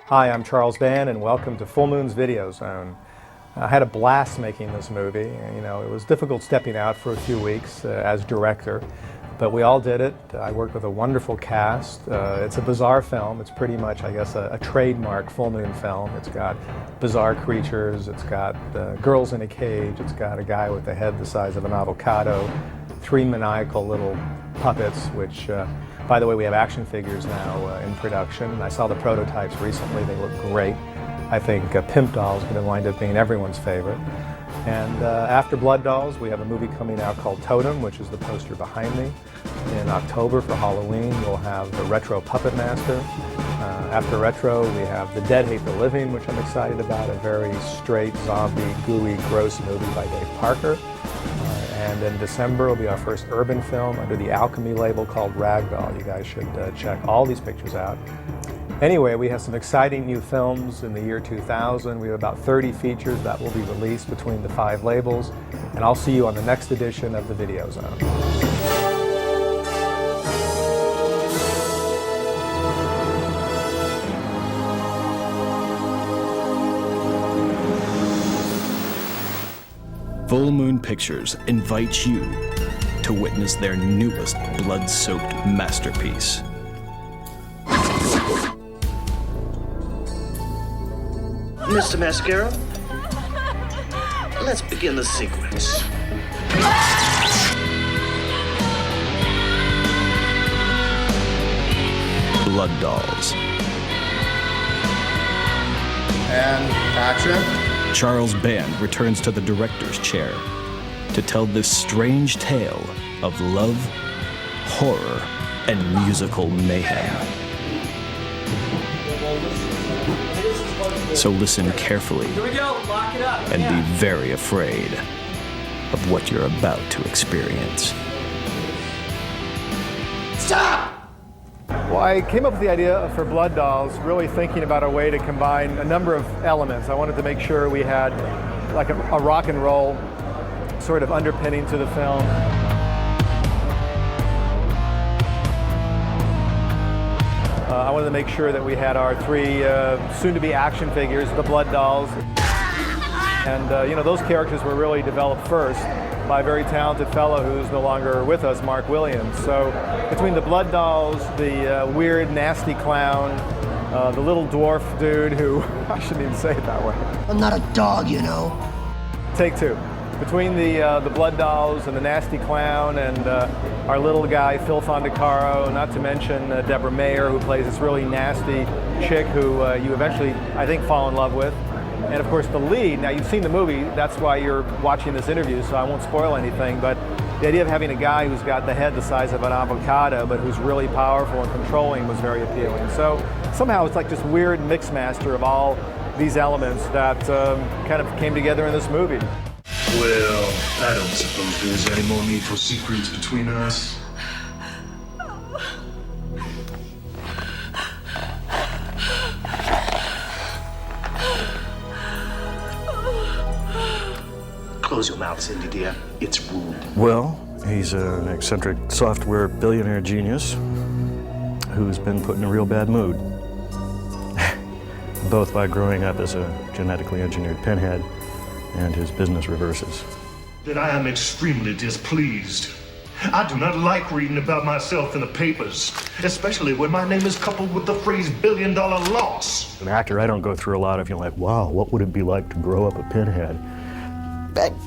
Hi, I'm Charles Band, and welcome to Full Moon's Videozone. I had a blast making this movie. You know, it was difficult stepping out for a few weeks as director, but we all did it. I worked with a wonderful cast. It's a bizarre film. It's pretty much, I guess, a trademark Full Moon film. It's got bizarre creatures. It's got girls in a cage. It's got a guy with a head the size of an avocado. 3 maniacal little puppets, which, by the way, we have action figures now in production. I saw the prototypes recently. They look great. I think Pimp Doll is going to wind up being everyone's favorite. And after Blood Dolls, we have a movie coming out called Totem, which is the poster behind me. In October for Halloween, we'll have the Retro Puppet Master. After Retro, we have The Dead Hate the Living, which I'm excited about, a very straight, zombie, gooey, gross movie by Dave Parker. And in December will be our first urban film under the Alchemy label called Ragdoll. You guys should check all these pictures out. Anyway, we have some exciting new films in the year 2000. We have about 30 features that will be released between the 5 labels. And I'll see you on the next edition of the Videozone. Full Moon Pictures invites you to witness their newest blood-soaked masterpiece. Mr. Mascara, let's begin the sequence. Blood Dolls. And action. Charles Band returns to the director's chair to tell this strange tale of love, horror, and musical mayhem. So listen carefully and be very afraid of what you're about to experience. Stop! Well, I came up with the idea for Blood Dolls really thinking about a way to combine a number of elements. I wanted to make sure we had like a rock and roll sort of underpinning to the film. I wanted to make sure that we had our 3 soon-to-be action figures, the Blood Dolls. And, you know, those characters were really developed first by a very talented fellow who's no longer with us, Mark Williams. So between the Blood Dolls, the weird, nasty clown, the little dwarf dude who, I shouldn't even say it that way. I'm not a dog, you know. Take 2. Between the Blood Dolls and the nasty clown and our little guy, Phil Fondacaro, not to mention Deborah Mayer, who plays this really nasty chick who you eventually, I think, fall in love with. And of course the lead, now you've seen the movie, that's why you're watching this interview, so I won't spoil anything, but the idea of having a guy who's got the head the size of an avocado, but who's really powerful and controlling was very appealing. So somehow it's like this weird mix master of all these elements that kind of came together in this movie. Well, I don't suppose there's any more need for secrets between us. Close your mouth, Cindy dear. It's rude. Well, he's an eccentric software billionaire genius who's been put in a real bad mood. Both by growing up as a genetically engineered pinhead and his business reverses. Then I am extremely displeased. I do not like reading about myself in the papers, especially when my name is coupled with the phrase billion-dollar loss. As an actor, I don't go through a lot of, like, wow, what would it be like to grow up a pinhead?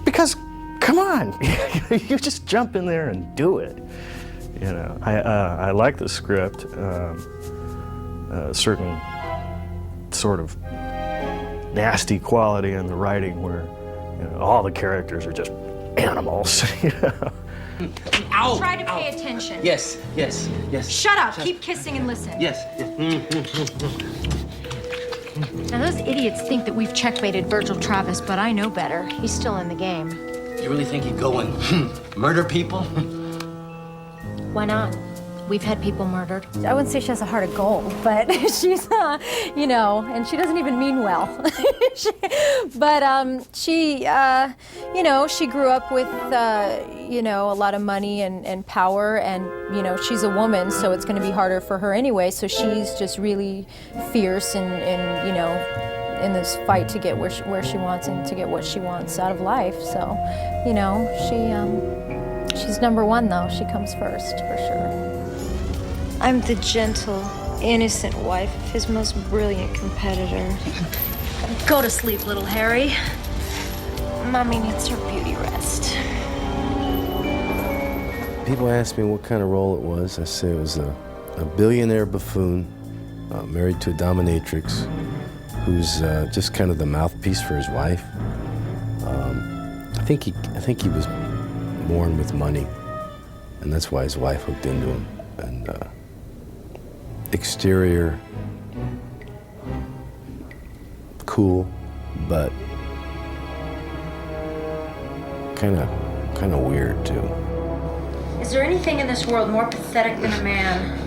Because, come on, you just jump in there and do it. You know, I like the script, a certain sort of nasty quality in the writing where, you know, all the characters are just animals. You know? Ow! Try to pay attention. Yes. Shut up. Keep kissing and listen. Yes. Now, those idiots think that we've checkmated Virgil Travis, but I know better. He's still in the game. You really think he'd go and murder people? Why not? We've had people murdered. I wouldn't say she has a heart of gold, but she's, you know, and she doesn't even mean well. You know, she grew up with, you know, a lot of money and power, and, you know, she's a woman, so it's going to be harder for her anyway, so she's just really fierce and you know, in this fight to get where she wants and to get what she wants out of life. So, you know, she's number one, though. She comes first, for sure. I'm the gentle, innocent wife of his most brilliant competitor. Go to sleep, little Harry. Mommy needs her beauty rest. People ask me what kind of role it was. I say it was a billionaire buffoon married to a dominatrix who's just kind of the mouthpiece for his wife. I think he was born with money, and that's why his wife hooked into him. And exterior, cool, but kind of weird too. Is there anything in this world more pathetic than a man?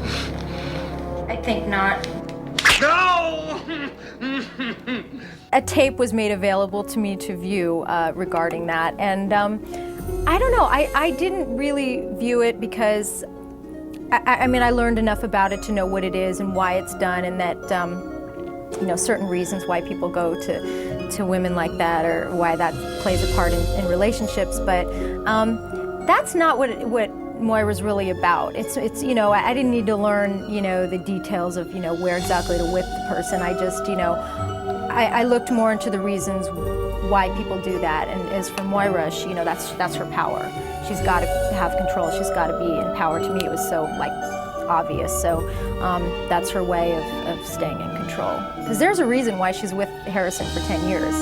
I think not. No! A tape was made available to me to view regarding that, and I don't know, I didn't really view it because, I mean, I learned enough about it to know what it is and why it's done, and that, you know, certain reasons why people go to women like that, or why that plays a part in relationships, but that's not what Moira's really about. It's you know, I didn't need to learn, you know, the details of, you know, where exactly to whip the person. I just, you know, I looked more into the reasons why people do that. And as for Moira, she, you know, that's her power. She's got to have control. She's got to be in power. To me, it was so, like, obvious. So that's her way of staying in control. Because there's a reason why she's with Harrison for 10 years.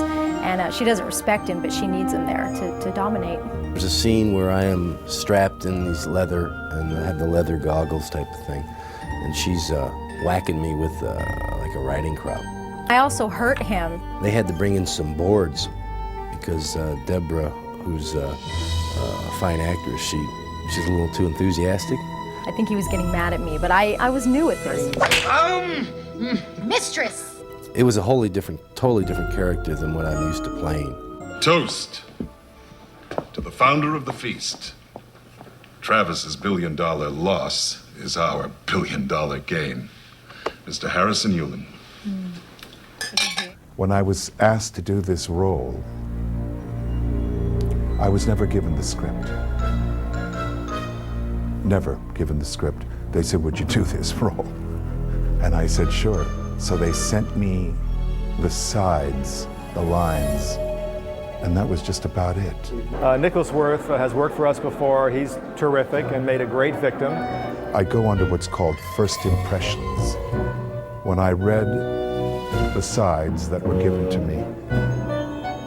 And she doesn't respect him, but she needs him there to dominate. There's a scene where I am strapped in these leather, and I have the leather goggles type of thing, and she's whacking me with like a riding crop. I also hurt him. They had to bring in some boards because Deborah, who's a fine actress, she's a little too enthusiastic. I think he was getting mad at me, but I was new at this. Mistress! It was a totally different character than what I'm used to playing. Toast to the founder of the feast. Travis's $1 billion loss is our $1 billion gain. Mr. Harrison Yulin. When I was asked to do this role, I was never given the script. Never given the script. They said, would you do this role? And I said, sure. So they sent me the sides, the lines, and that was just about it. Nicholas Worth has worked for us before. He's terrific and made a great victim. I go on to what's called first impressions. When I read the sides that were given to me,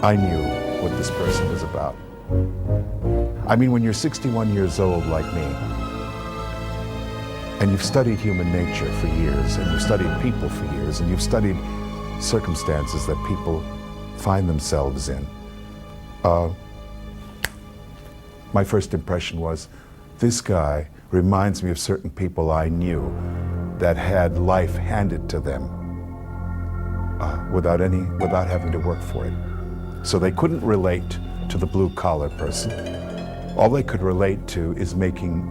I knew what this person was about. I mean, when you're 61 years old like me, and you've studied human nature for years, and you've studied people for years, and you've studied circumstances that people find themselves in, my first impression was, this guy reminds me of certain people I knew that had life handed to them without having to work for it. So they couldn't relate to the blue-collar person. All they could relate to is making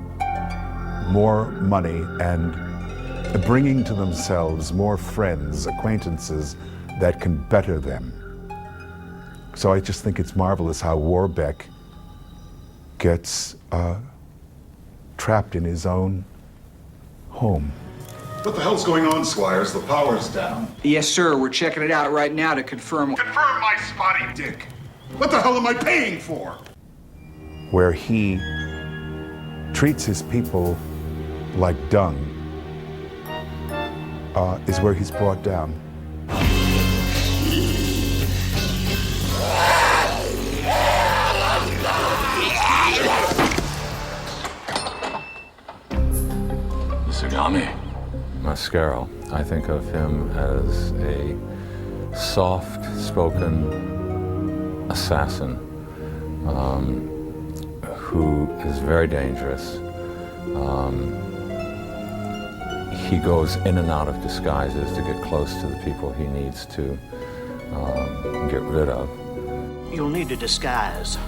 more money and bringing to themselves more friends, acquaintances that can better them. So I just think it's marvelous how Warbeck gets trapped in his own home. What the hell's going on, Squires? The power's down. Yes, sir. We're checking it out right now to confirm. Confirm my spotty dick. What the hell am I paying for? Where he treats his people like dung is where he's brought down. Sagami. Mascaro. I think of him as a soft-spoken assassin who is very dangerous, he goes in and out of disguises to get close to the people he needs to get rid of. You'll need a disguise.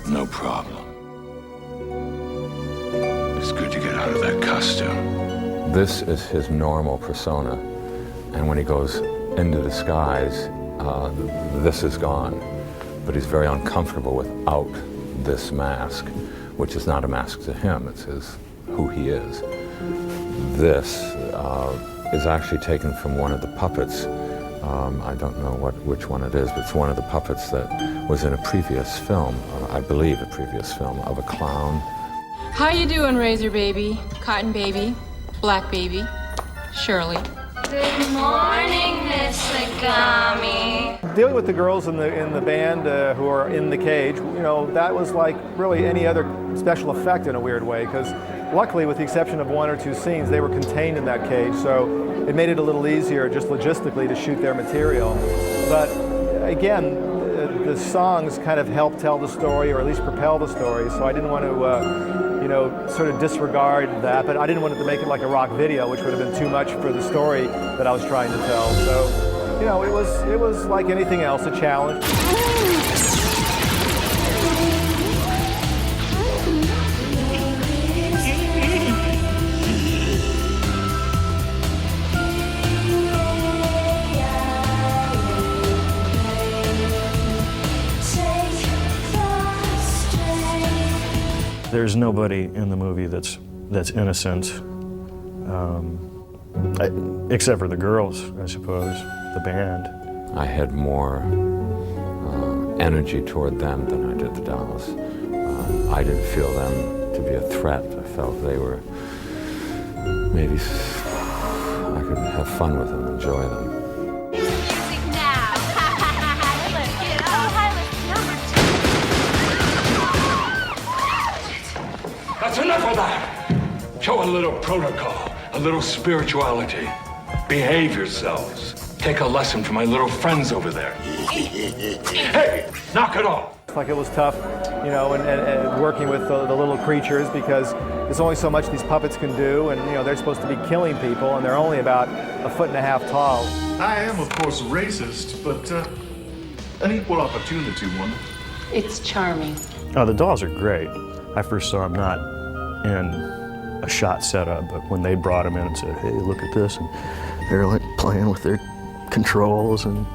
No problem. It's good to get out of that costume. This is his normal persona, and when he goes into disguise, this is gone. But he's very uncomfortable without this mask, which is not a mask to him, it's who he is. This is actually taken from one of the puppets. I don't know which one it is, but it's one of the puppets that was in a previous film, I believe a previous film, of a clown. How you doing, Razor Baby, Cotton Baby, Black Baby, Shirley? Good morning, Miss Agami. Dealing with the girls in the band who are in the cage, you know, that was like really any other special effect in a weird way, because luckily, with the exception of 1 or 2 scenes, they were contained in that cage, so it made it a little easier just logistically to shoot their material. But again, the songs kind of help tell the story, or at least propel the story, so I didn't want to you know, sort of disregard that, but I didn't want it to make it like a rock video, which would have been too much for the story that I was trying to tell. So, you know, it was like anything else, a challenge. There's nobody in the movie that's innocent, except for the girls, I suppose, the band. I had more energy toward them than I did the dolls. I didn't feel them to be a threat. I felt they were, maybe I could have fun with them, enjoy them. That's enough of that! Show a little protocol, a little spirituality. Behave yourselves. Take a lesson from my little friends over there. Hey, knock it off! It's like it was tough, you know, and working with the little creatures, because there's only so much these puppets can do, and, you know, they're supposed to be killing people, and they're only about 1.5 feet tall. I am, of course, racist, but an equal opportunity one. It's charming. Oh, the dolls are great. I first saw them not in a shot setup, but when they brought them in and said, hey, look at this, and they're like playing with their controls and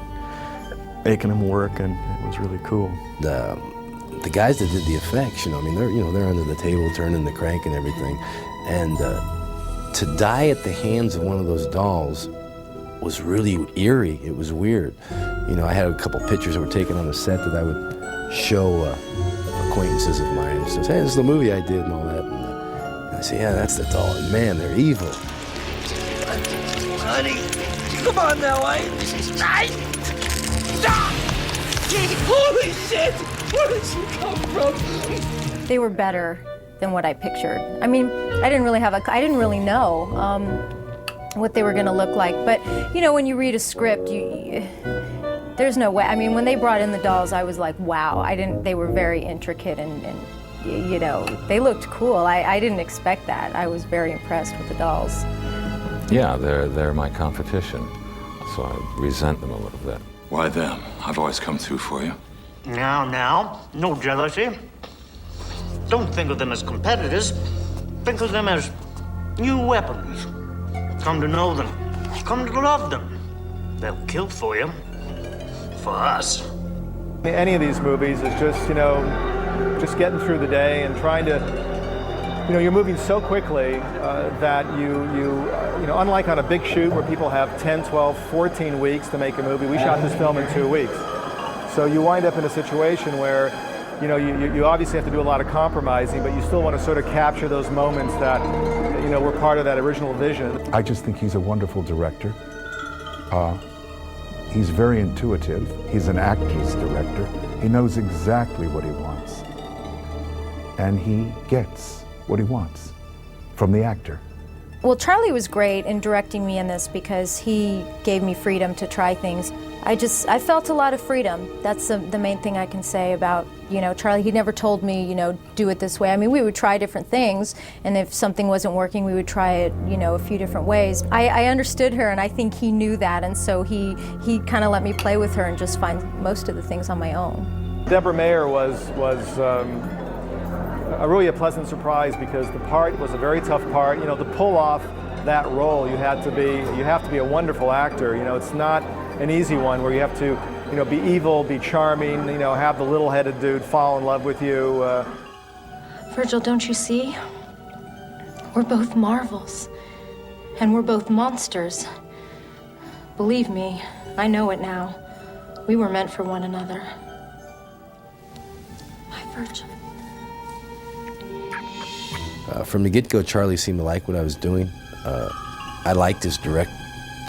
making them work, and it was really cool. The guys that did the effects, you know, I mean, they're under the table turning the crank and everything, and to die at the hands of one of those dolls was really eerie. It was weird. You know, I had a couple pictures that were taken on the set that I would show acquaintances of mine, and says, hey, this is the movie I did and all that. And I say, yeah, that's the doll. And man, they're evil. Honey, come on now, this is nice. Stop! Holy shit! Where did you come from? They were better than what I pictured. I mean, I didn't really know what they were going to look like. But you know, when you read a script, there's no way. I mean, when they brought in the dolls, I was like, wow. They were very intricate and you know, they looked cool. I didn't expect that. I was very impressed with the dolls. Yeah, they're my competition, so I resent them a little bit. Why them? I've always come through for you. Now, no jealousy. Don't think of them as competitors. Think of them as new weapons. Come to know them. Come to love them. They'll kill for you. For us. Any of these movies is just, you know, just getting through the day and trying to, you know, you're moving so quickly that you know, unlike on a big shoot where people have 10, 12, 14 weeks to make a movie, we shot this film in 2 weeks. So you wind up in a situation where, you know, you obviously have to do a lot of compromising, but you still want to sort of capture those moments that, you know, were part of that original vision. I just think he's a wonderful director. He's very intuitive. He's an actor's director. He knows exactly what he wants. And he gets what he wants from the actor. Well, Charlie was great in directing me in this because he gave me freedom to try things. I felt a lot of freedom. That's the main thing I can say about, Charlie. He never told me, do it this way. I mean, we would try different things, and if something wasn't working, we would try it, a few different ways. I understood her, and I think he knew that, and so he kind of let me play with her and just find most of the things on my own. Deborah Mayer was really a pleasant surprise because the part was a very tough part. To pull off that role, you have to be a wonderful actor. It's not an easy one where you have to, be evil, be charming, have the little-headed dude fall in love with you. Virgil, don't you see? We're both marvels, and we're both monsters. Believe me, I know it now. We were meant for one another. My Virgil. From the get-go, Charlie seemed to like what I was doing. I liked his directing,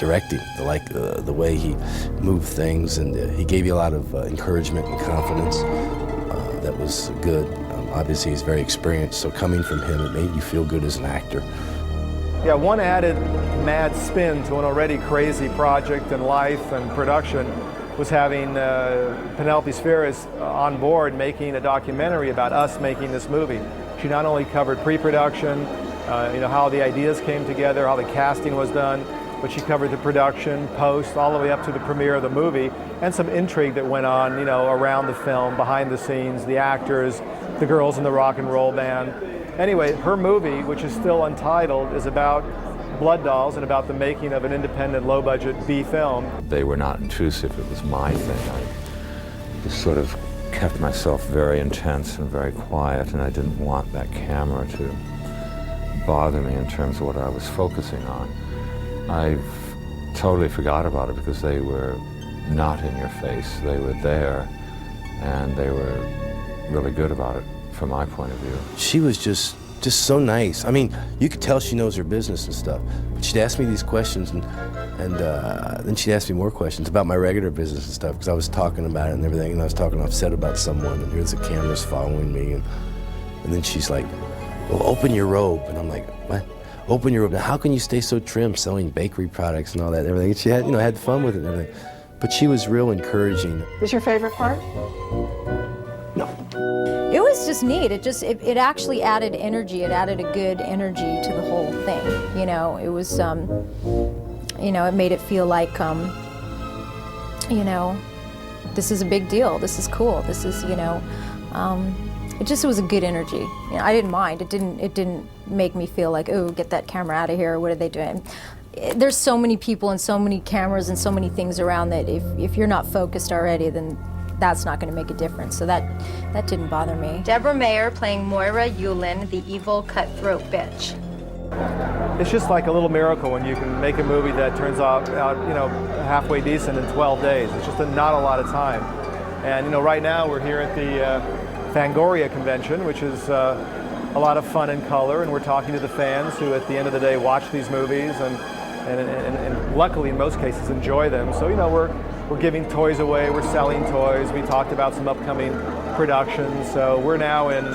the way he moved things, and he gave you a lot of encouragement and confidence. That was good. Obviously, he's very experienced, so coming from him, it made you feel good as an actor. Yeah, one added mad spin to an already crazy project and life and production was having Penelope Spheris on board making a documentary about us making this movie. She not only covered pre-production, how the ideas came together, how the casting was done, but she covered the production, post, all the way up to the premiere of the movie, and some intrigue that went on, around the film, behind the scenes, the actors, the girls in the rock and roll band. Anyway, her movie, which is still untitled, is about blood dolls and about the making of an independent, low-budget B film. They were not intrusive. It was my thing. I just sort of kept myself very intense and very quiet, and I didn't want that camera to bother me in terms of what I was focusing on. I've totally forgot about it because they were not in your face. They were there, and they were really good about it from my point of view. She was just so nice. I mean, you could tell she knows her business and stuff. But she'd ask me these questions, and then she'd ask me more questions about my regular business and stuff, because I was talking about it and everything, and I was talking upset about someone, and here's the cameras following me, and then she's like, well, open your robe. And I'm like, what? Open your robe. Now, how can you stay so trim selling bakery products and all that and everything? And she had, had fun with it and everything. But she was real encouraging. Is your favorite part? It was just neat. It actually added energy. It added a good energy to the whole thing. It was, it made it feel like, this is a big deal. This is cool. This is, it was a good energy. I didn't mind. It didn't make me feel like, oh, get that camera out of here. What are they doing? There's so many people and so many cameras and so many things around that if you're not focused already, then that's not going to make a difference. So that didn't bother me. Deborah Mayer playing Moira Yulin, the evil cutthroat bitch. It's just like a little miracle when you can make a movie that turns out halfway decent in 12 days. It's just not a lot of time. And right now we're here at the Fangoria convention, which is a lot of fun and color, and we're talking to the fans who at the end of the day watch these movies and luckily in most cases enjoy them. So we're giving toys away, we're selling toys. We talked about some upcoming productions. So we're now in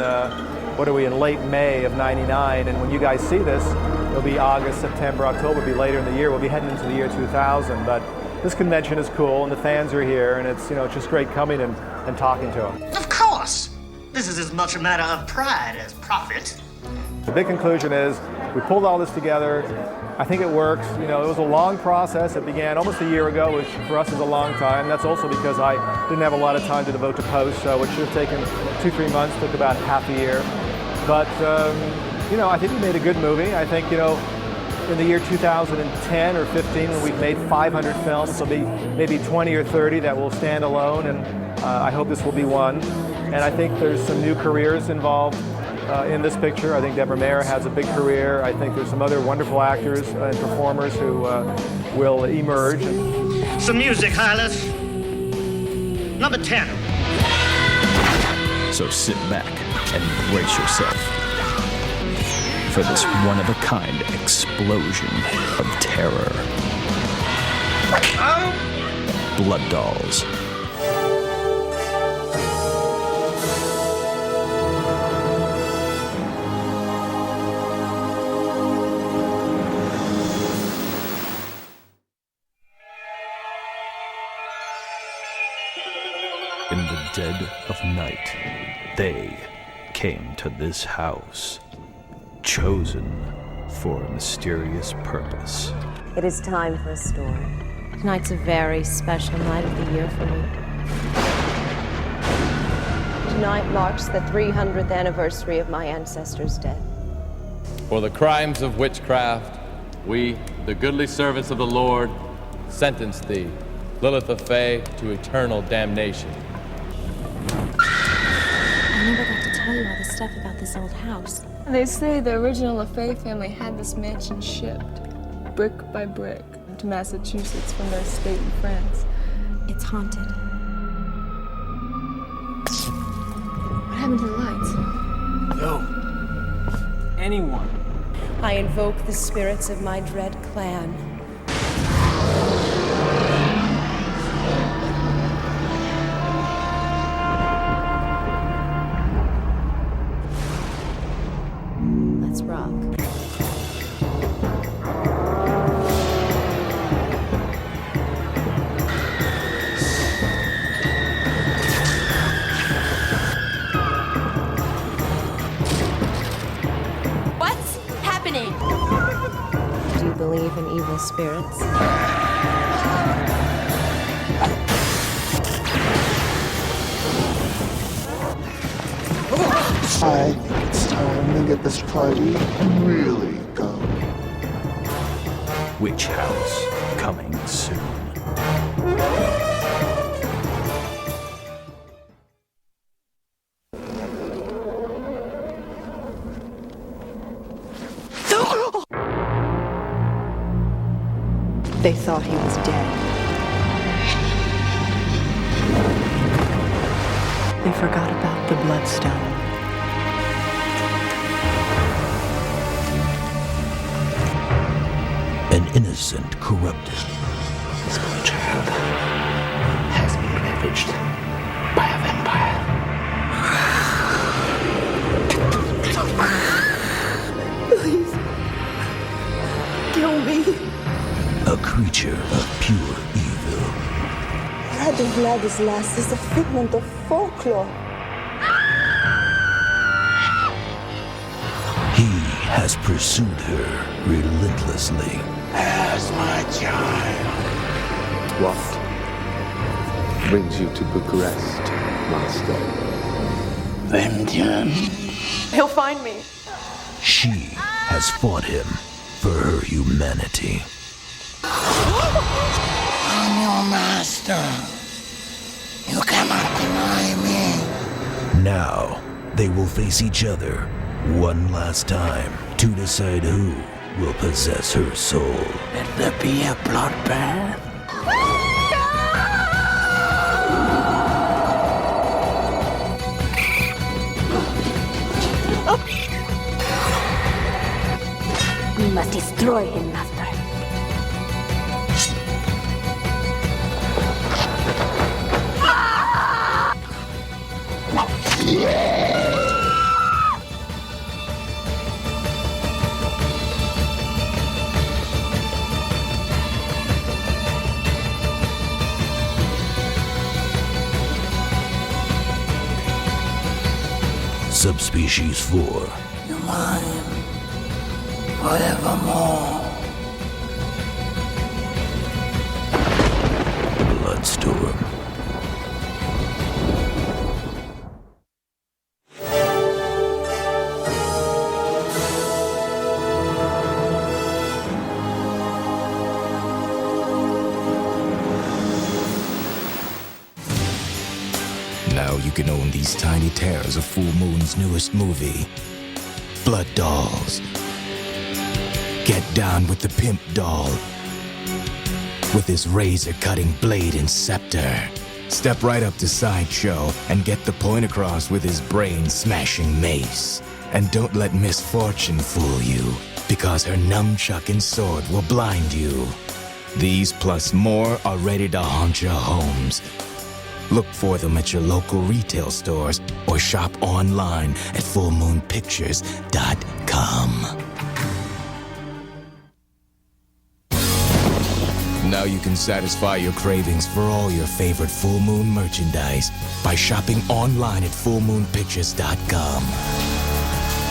late May of '99, and when you guys see this, it'll be August, September, October, it'll be later in the year. We'll be heading into the year 2000, but this convention is cool and the fans are here, and it's just great coming and talking to them. Of course! This is as much a matter of pride as profit. The big conclusion is we pulled all this together. I think it works. It was a long process. It began almost a year ago, which for us is a long time. That's also because I didn't have a lot of time to devote to post, which should have taken 2-3 months, took about half a year. But, I think we made a good movie. I think, in the year 2010 or 15, when we've made 500 films, there'll be maybe 20 or 30 that will stand alone, and I hope this will be one. And I think there's some new careers involved in this picture. I think Deborah Mayer has a big career. I think there's some other wonderful actors and performers who will emerge. Some music, Hylas. Number 10. So sit back and brace yourself for this one-of-a-kind explosion of terror. Blood Dolls. dead of night, they came to this house, chosen for a mysterious purpose. It is time for a story. Tonight's a very special night of the year for me. Tonight marks the 300th anniversary of my ancestors' death. For the crimes of witchcraft, we, the goodly servants of the Lord, sentence thee, Lilith of Fae, to eternal damnation. I never got to tell you all the stuff about this old house. They say the original LaFay family had this mansion shipped, brick by brick, to Massachusetts from their estate in France. It's haunted. What happened to the lights? Yo, anyone. I invoke the spirits of my dread clan. Let's rock. What's happening? Do you believe in evil spirits? I think it's time to get this party really going. Witch House, coming soon. They thought he was dead. They forgot about the bloodstone. An innocent corrupted. This poor child has been ravaged by a vampire. Please, kill me. A creature of pure evil. Vlad of Vladislas is a figment of folklore. He has pursued her relentlessly. As my child. What brings you to Bucharest, Master? Vengeance. He'll find me. She has fought him for her humanity. I'm your master. You cannot deny me. Now, they will face each other one last time to decide who will possess her soul. Let there be a bloodbath. We must destroy him, Master. Subspecies 4. You're mine. Forevermore. Bloodstorm. Now you can own these tiny tears of Full Moon's newest movie, Blood Dolls. Get down with the pimp doll with his razor-cutting blade and scepter. Step right up to Sideshow and get the point across with his brain-smashing mace. And don't let misfortune fool you, because her nunchuck and sword will blind you. These plus more are ready to haunt your homes. Look for them at your local retail stores or shop online at fullmoonpictures.com. Now you can satisfy your cravings for all your favorite Full Moon merchandise by shopping online at fullmoonpictures.com.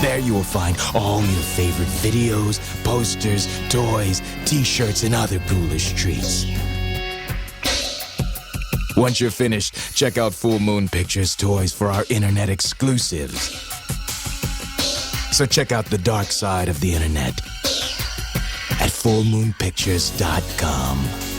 There you will find all your favorite videos, posters, toys, t-shirts, and other ghoulish treats. Once you're finished, check out Full Moon Pictures toys for our internet exclusives. So check out the dark side of the internet at fullmoonpictures.com.